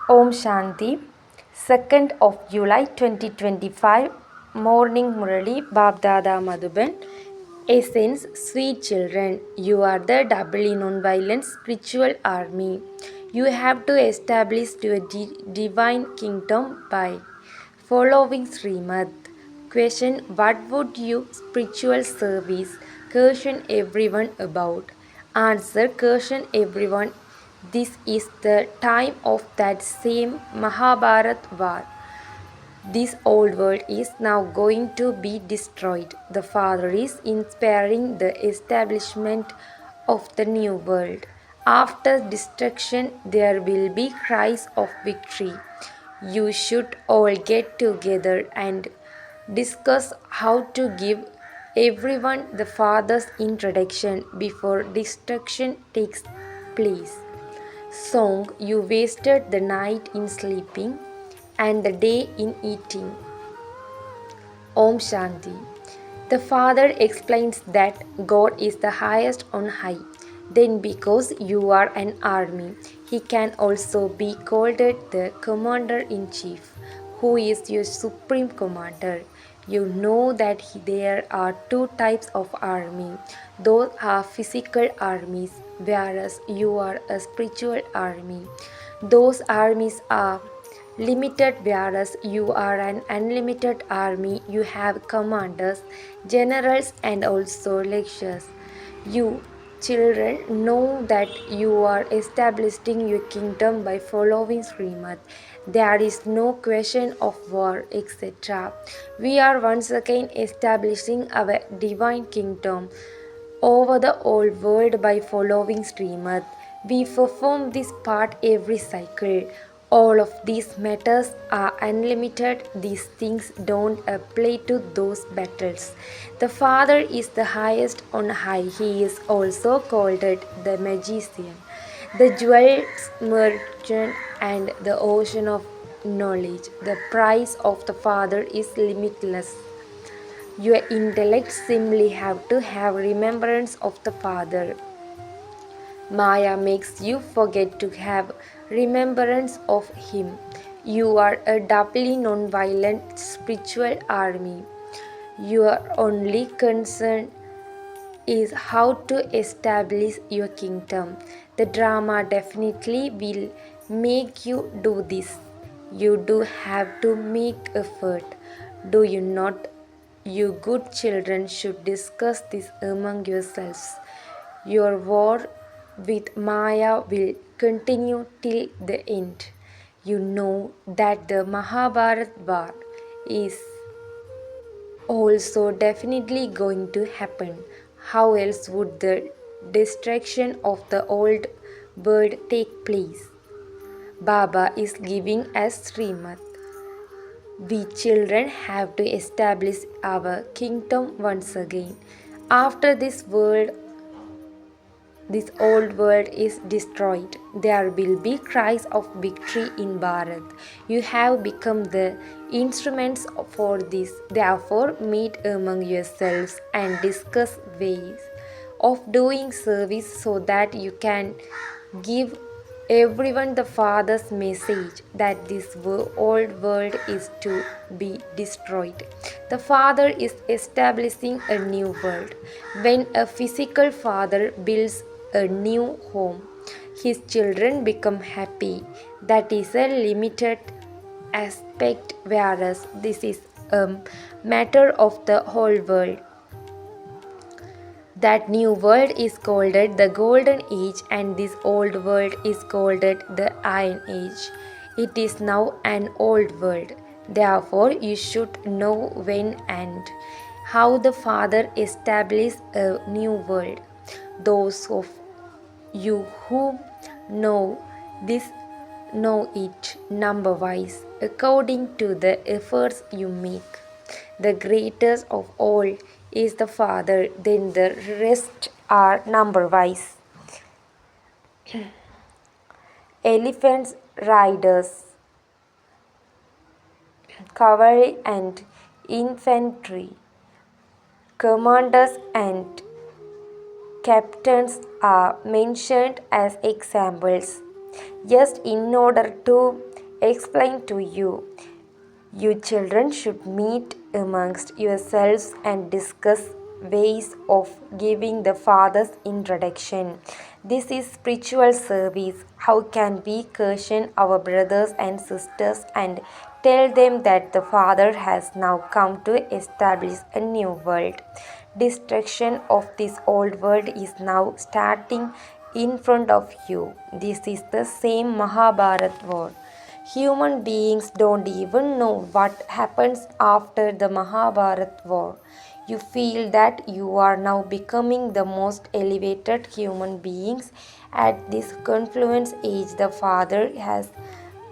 Om Shanti, 2nd of July 2025, Morning Murali, Babdada Madhuban. Essence, sweet children, you are the doubly non-violent spiritual army. You have to establish your divine kingdom by following Srimad. Question, what would you spiritual service caution everyone about? Answer, caution everyone. This is the time of that same Mahabharat war. This old world is now going to be destroyed. The Father is inspiring the establishment of the new world. After destruction, there will be cries of victory. You should all get together and discuss how to give everyone the Father's introduction before destruction takes place. Song, you wasted the night in sleeping and the day in eating. Om Shanti. The Father explains that God is the highest on high. Then, because you are an army, He can also be called the Commander in Chief, who is your supreme commander. You know that there are two types of army. Those are physical armies, whereas you are a spiritual army. Those armies are limited, whereas you are an unlimited army. You have commanders, generals, and also lecturers. You children know that you are establishing your kingdom by following Srimad. There is no question of war, etc. We are once again establishing our divine kingdom over the old world by following Srimad. We perform this part every cycle. All of these matters are unlimited. These things don't apply to those battles. The Father is the highest on high. He is also called the magician, the jewels merchant, and the ocean of knowledge. The price of the Father is limitless. Your intellect simply have to have remembrance of the Father. Maya makes you forget to have remembrance of Him. You are a doubly non-violent spiritual army. Your only concern is how to establish your kingdom. The drama definitely will make you do this. You do have to make effort. Do you not? You good children should discuss this among yourselves. Your war with Maya will continue till the end. You know that the Mahabharat war is also definitely going to happen. How else would the destruction of the old world take place? Baba is giving us Srimad. We children have to establish our kingdom once again. After this old world is destroyed, there will be cries of victory in Bharat. You have become the instruments for this. Therefore, meet among yourselves and discuss ways of doing service so that you can give everyone the Father's message that this old world is to be destroyed. The Father is establishing a new world. When a physical father builds a new home, his children become happy. That is a limited aspect, whereas this is a matter of the whole world. That new world is called the Golden Age, and this old world is called the Iron Age. It is now an old world. Therefore, you should know when and how the Father established a new world. Those of you who know this know it number wise, according to the efforts you make. The greatest of all is the Father, then the rest are number wise. Elephants, riders, cavalry and infantry, commanders and captains are mentioned as examples. Just in order to explain to you, you children should meet amongst yourselves and discuss ways of giving the Father's introduction. This is spiritual service. How can we caution our brothers and sisters and tell them that the Father has now come to establish a new world? Destruction of this old world is now starting in front of you. This is the same Mahabharat war. Human beings don't even know what happens after the Mahabharat war. You feel that you are now becoming the most elevated human beings. At this confluence age, the Father has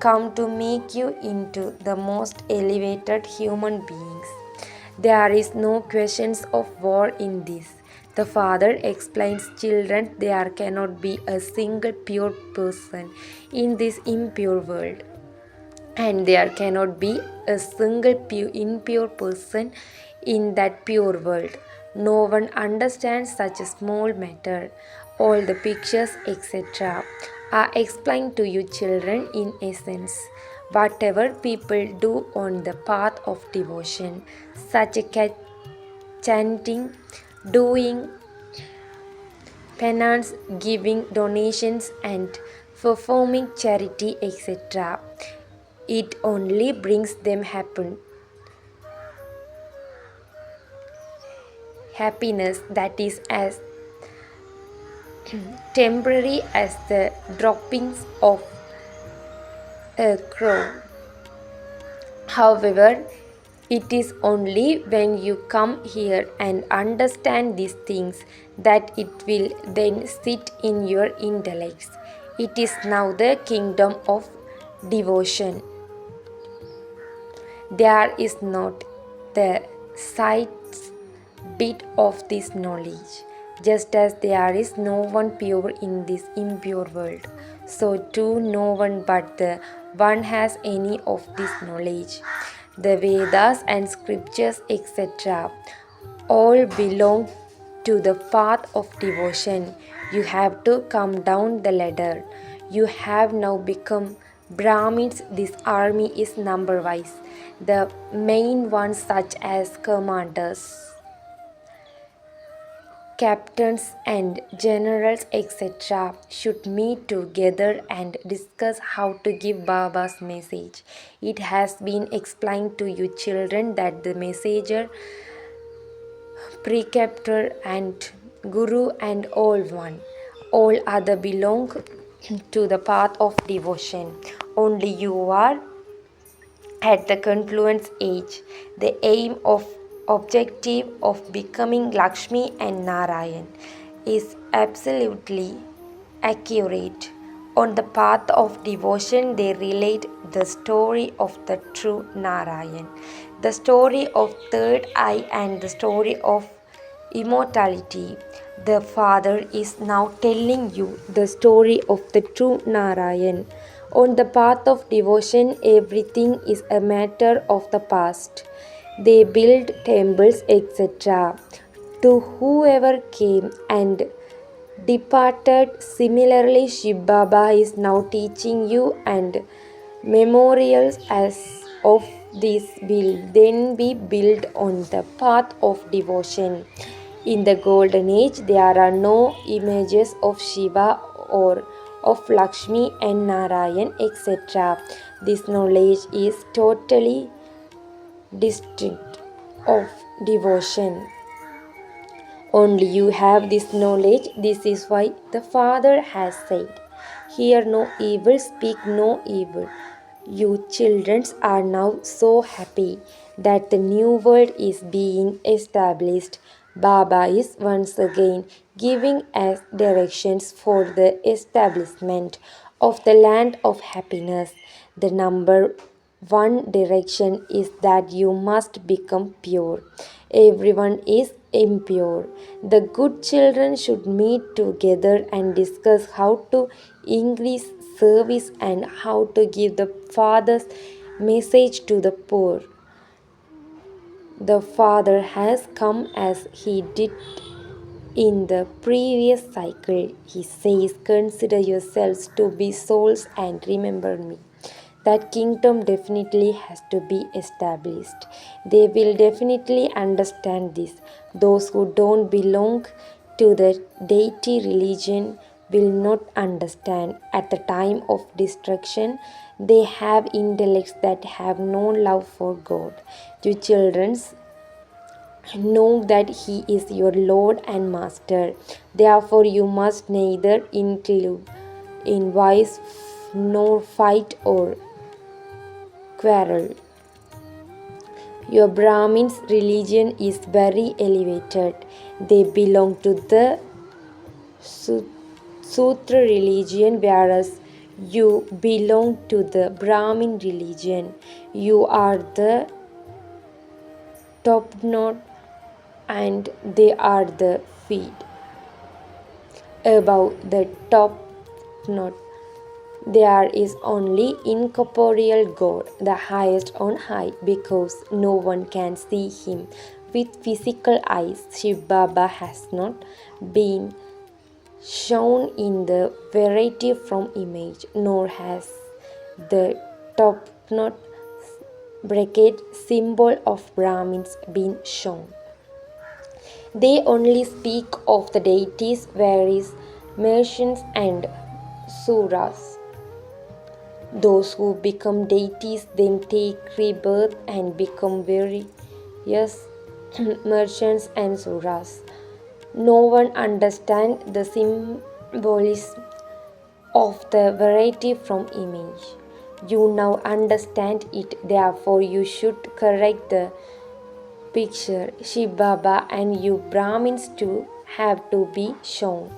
come to make you into the most elevated human beings. There is no questions of war in this. The Father explains, children, there cannot be a single pure person in this impure world, and there cannot be a single impure person in that pure world. No one understands such a small matter. All the pictures, etc., are explained to you, children, in essence. Whatever people do on the path of devotion, such as chanting, doing penance, giving donations, and performing charity, etc., it only brings them happiness that is as temporary as the droppings of a crow. However, it is only when you come here and understand these things that it will then sit in your intellects. It is now the kingdom of devotion. There is not the slightest bit of this knowledge. Just as there is no one pure in this impure world, so too no one but the one has any of this knowledge. The Vedas and scriptures, etc., all belong to the path of devotion. You have to come down the ladder. You have now become Brahmins. This army is number wise. The main ones, such as commanders, captains, and generals, etc., should meet together and discuss how to give Baba's message. It has been explained to you, children, that the messenger, preceptor, and guru and all one. All other belong to the path of devotion. Only you are at the confluence age. The aim of objective of becoming Lakshmi and Narayan is absolutely accurate. On the path of devotion, they relate the story of the true Narayan, the story of third eye, and the story of immortality. The Father is now telling you the story of the true Narayan. On the path of devotion, everything is a matter of the past. They built temples, etc., to whoever came and departed. Similarly, Shiv Baba is now teaching you, and memorials as of this will then be built on the path of devotion. In the golden age, there are no images of Shiva or of Lakshmi and Narayan, etc. This knowledge is totally distinct of devotion. Only you have this knowledge. This is why the Father has said, hear no evil, speak no evil. You children are now so happy that the new world is being established. Baba is once again giving us directions for the establishment of the land of happiness. The number one direction is that you must become pure. Everyone is impure. The good children should meet together and discuss how to increase service and how to give the Father's message to the poor. The Father has come as he did In the previous cycle, he says, consider yourselves to be souls and remember me. That kingdom definitely has to be established. They will definitely understand this. Those who don't belong to the deity religion will not understand. At the time of destruction, they have intellects that have no love for God. You children's know that he is your Lord and Master. Therefore, you must neither include in vice nor fight or quarrel. Your Brahmin's religion is very elevated. They belong to the Sutra religion, whereas you belong to the Brahmin religion. You are the top knot and they are the feet. Above the top knot, there is only incorporeal God, the highest on high, because no one can see him with physical eyes. Shiv Baba has not been shown in the variety from image, nor has the top knot bracket symbol of Brahmins been shown. They only speak of the deities, various merchants and suras. Those who become deities then take rebirth and become various merchants and suras. No one understands the symbolism of the variety from image. You now understand it, therefore you should correct the picture. Shiv Baba and you Brahmins too have to be shown.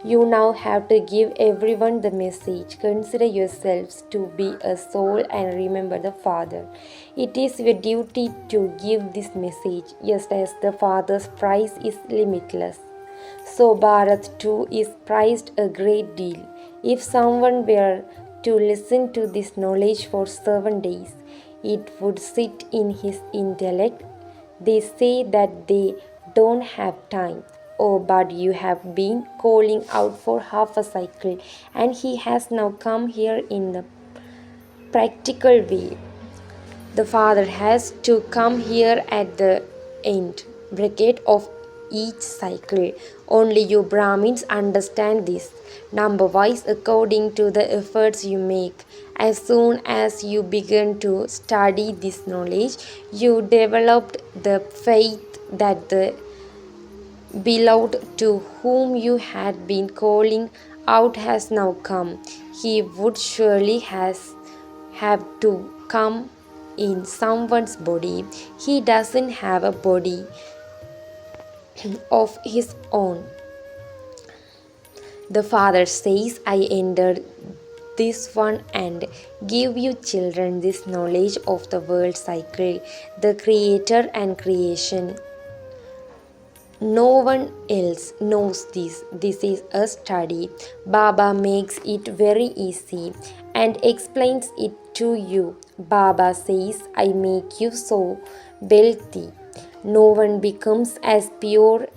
You now have to give everyone the message. Consider yourselves to be a soul and remember the Father. It is your duty to give this message, just as the Father's price is limitless. So Bharat too is prized a great deal. If someone were to listen to this knowledge for 7 days, it would sit in his intellect. They say that they don't have time. Oh, but you have been calling out for half a cycle, and he has now come here in the practical way. The father has to come here at the end bracket of each cycle. Only you Brahmins understand this. Number wise, according to the efforts you make. As soon as you begin to study this knowledge, you developed the faith that the beloved to whom you had been calling out has now come. He would surely have to come in someone's body. He doesn't have a body of his own. The Father says, I entered this one and give you children this knowledge of the world cycle, the creator and creation. No one else knows this. This is a study. Baba makes it very easy and explains it to you. Baba says, I make you so wealthy. No one becomes as pure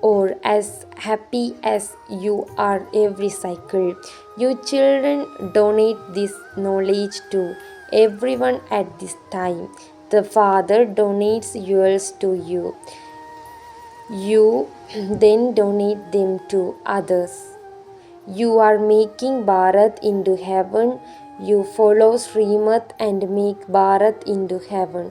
or as happy as you are every cycle. You children donate this knowledge to everyone at this time. The Father donates yours to you. You then donate them to others. You are making Bharat into heaven. You follow Srimad and make Bharat into heaven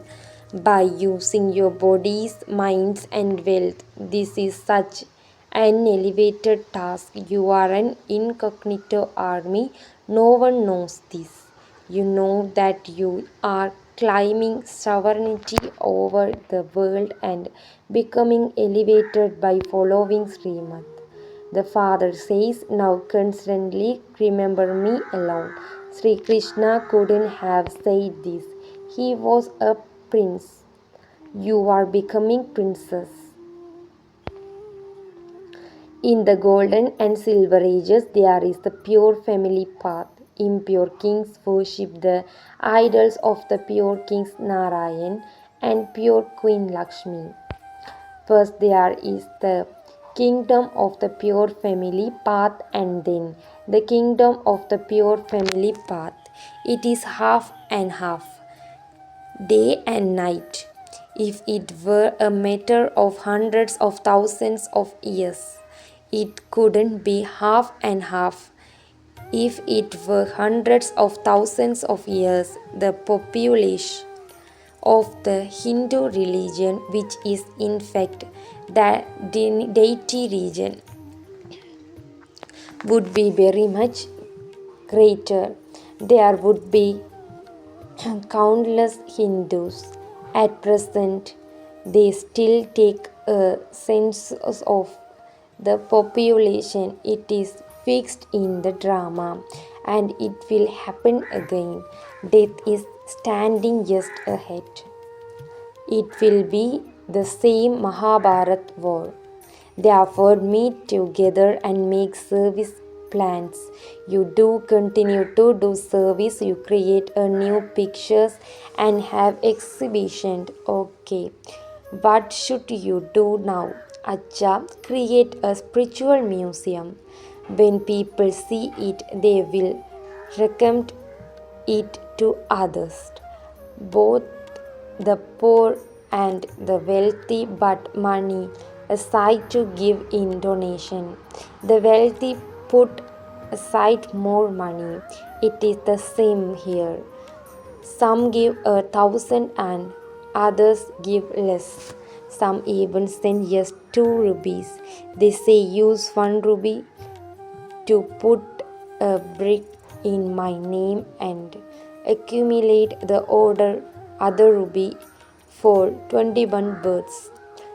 by using your bodies, minds, and wealth. This is such an elevated task. You are an incognito army. No one knows this. You know that you are claiming sovereignty over the world and becoming elevated by following Srimad. The Father says, now constantly remember me alone. Sri Krishna couldn't have said this. He was a prince. You are becoming princess. In the golden and silver ages, there is the pure family path. Impure kings worship the idols of the pure kings Narayan and pure queen Lakshmi. First, there is the Kingdom of the pure family path, and then the kingdom of the pure family path. It is half and half, day and night. If it were a matter of hundreds of thousands of years, it couldn't be half and half. If it were hundreds of thousands of years, the population of the Hindu religion, which is in fact the deity religion, would be very much greater. There would be countless Hindus. At present, they still take a census of the population. It is fixed in the drama, and it will happen again. Death is standing just ahead. It will be the same Mahabharat war. Therefore, meet together and make service plans. You do continue to do service, you create a new pictures and have exhibition. Okay, what should you do now? Acha, create a spiritual museum. When people see it, they will recommend it to others, both the poor and the wealthy, but money aside to give in donation. The wealthy put aside more money. It is the same here. Some give 1,000 and others give less. Some even send just 2 rupees. They say use 1 rupee to put a brick in my name and accumulate the other rupee for 21 births.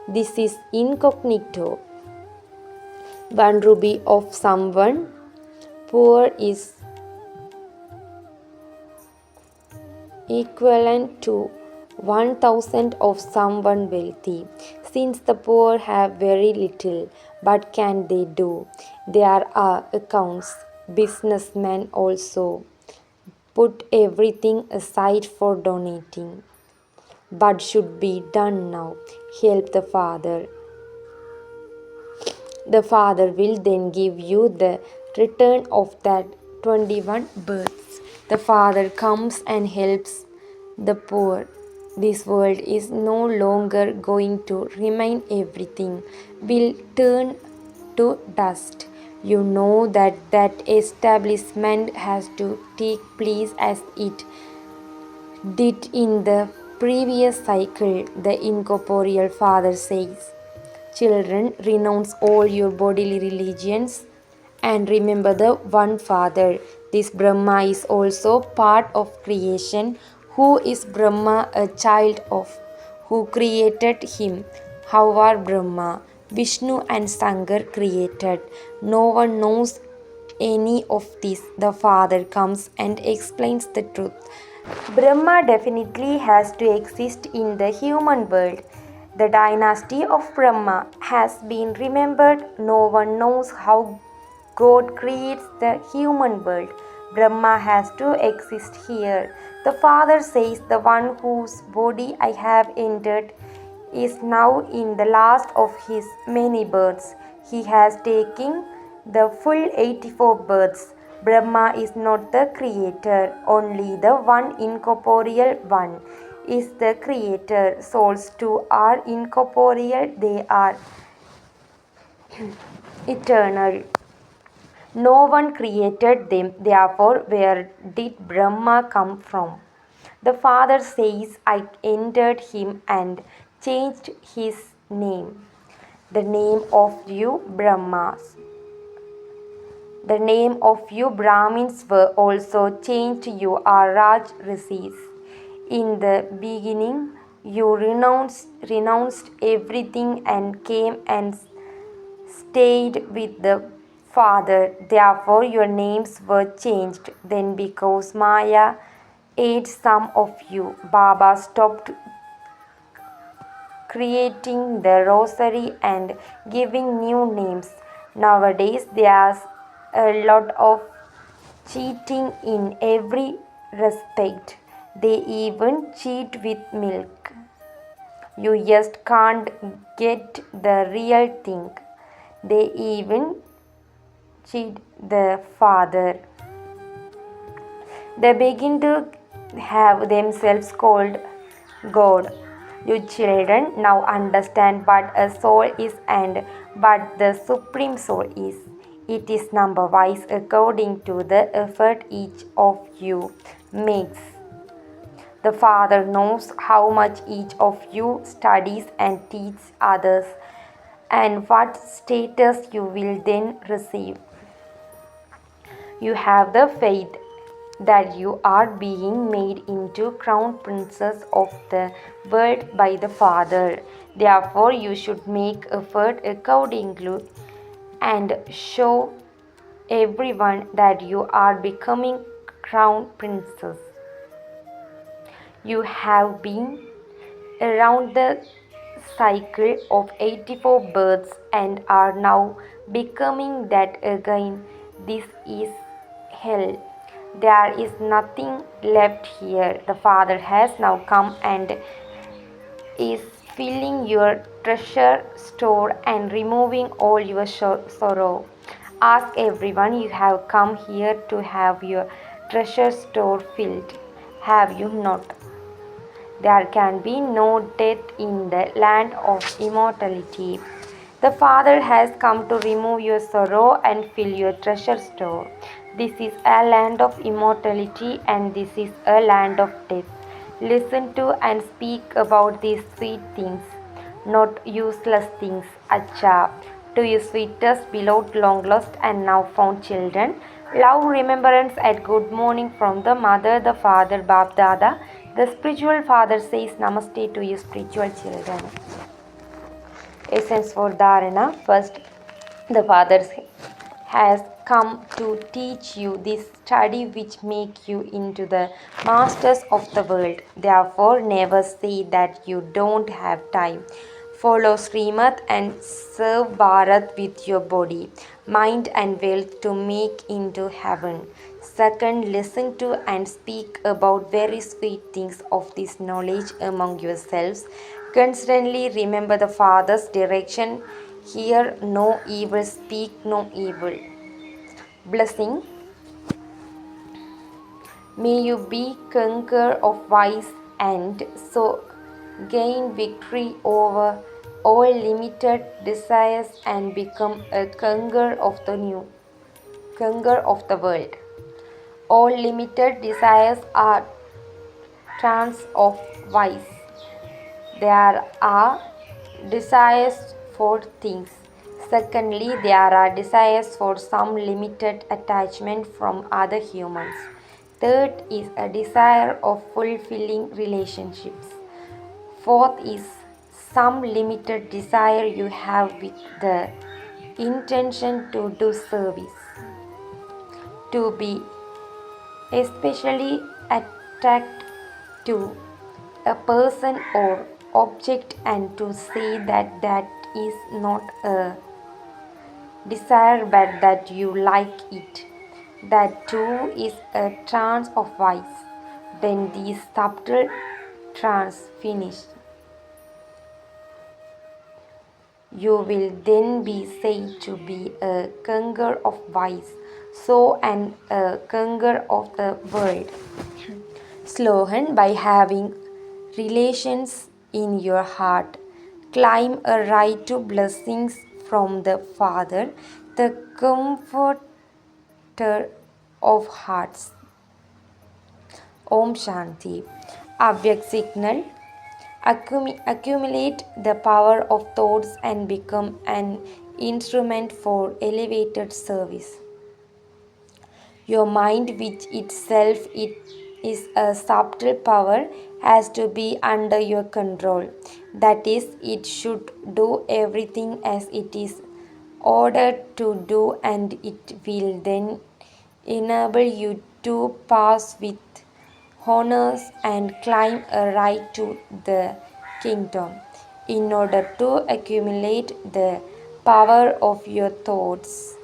This is incognito. 1 rupee of someone poor is equivalent to 1,000 of someone wealthy. Since the poor have very little, what can they do? There are accounts. Businessmen also put everything aside for donating. What should be done now? Help the Father. The Father will then give you the return of that 21 births. The Father comes and helps the poor. This world is no longer going to remain, everything will turn to dust. You know that establishment has to take place as it did in the previous cycle. The incorporeal Father says, children, renounce all your bodily religions and remember the one Father. This Brahma is also part of creation. Who is Brahma a child of? Who created him? How are Brahma, Vishnu and Shankar created? No one knows any of this. The Father comes and explains the truth. Brahma definitely has to exist in the human world. The dynasty of Brahma has been remembered. No one knows how God creates the human world. Brahma has to exist here. The Father says, the one whose body I have entered is now in the last of his many births. He has taken the full 84 births. Brahma is not the creator, only the one incorporeal one is the creator. Souls too are incorporeal, they are eternal. No one created them, therefore, where did Brahma come from? The Father says, I entered him and changed his name. The name of you Brahmas. The name of you Brahmins were also changed. You are Raj Rishis. In the beginning, you renounced everything and came and stayed with the Father. Therefore, your names were changed. Then, because Maya ate some of you, Baba stopped creating the rosary and giving new names. Nowadays, there's a lot of cheating in every respect. They even cheat with milk. You just can't get the real thing. They even cheat the father. They begin to have themselves called God. You children now understand what a soul is and what the supreme soul is. It is number wise according to the effort each of you makes. The Father knows how much each of you studies and teaches others, and what status you will then receive. You have the faith that you are being made into crown princess of the world by the Father. Therefore, you should make effort accordingly and show everyone that you are becoming crown princess. You have been around the cycle of 84 births and are now becoming that again. This is hell. There is nothing left here. The Father has now come and is filling your treasure store and removing all your sorrow. Ask everyone, you have come here to have your treasure store filled. Have you not? There can be no death in the land of immortality. The Father has come to remove your sorrow and fill your treasure store. This is a land of immortality and this is a land of death. Listen to and speak about these sweet things, not useless things. Acha. To you sweetest, beloved, long lost, and now found children, love, remembrance, and good morning from the Mother, the Father, Bab Dada. The spiritual father says Namaste to you spiritual children. Essence for Dharana. First, the Father has come to teach you this study which make you into the masters of the world. Therefore, never say that you don't have time. Follow Srimad and serve Bharat with your body, mind and wealth to make into heaven. Second, listen to and speak about very sweet things of this knowledge among yourselves. Constantly remember the Father's direction. Hear no evil, speak no evil. Blessing. May you be conqueror of vice and so gain victory over all limited desires and become a conqueror of the world. All limited desires are trance of vice. There are desires for things. Secondly, there are desires for some limited attachment from other humans. Third is a desire of fulfilling relationships. Fourth is some limited desire you have with the intention to do service. To be especially attracted to a person or object and to say that that is not a desire but that you like it. That too is a trance of vice. When these subtle trance finish, you will then be said to be a conqueror of vice, so and a conqueror of the world. Slogan. By having relations in your heart, climb a right to blessings from the Father, the comforter of hearts. Om Shanti. Avyak signal. Accumulate the power of thoughts and become an instrument for elevated service. Your mind, which itself it is a subtle power, has to be under your control. That is, it should do everything as it is ordered to do, and it will then enable you to pass with honors and climb a right to the kingdom. In order to accumulate the power of your thoughts,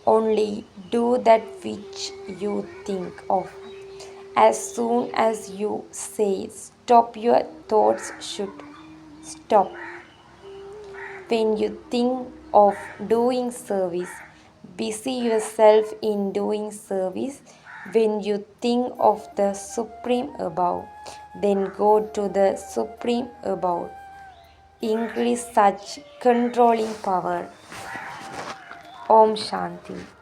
only do that which you think of. As soon as you say stop, your thoughts should stop. When you think of doing service. Busy yourself in doing service. When you think of the Supreme Above, then go to the Supreme Above. Increase such controlling power. Om Shanti.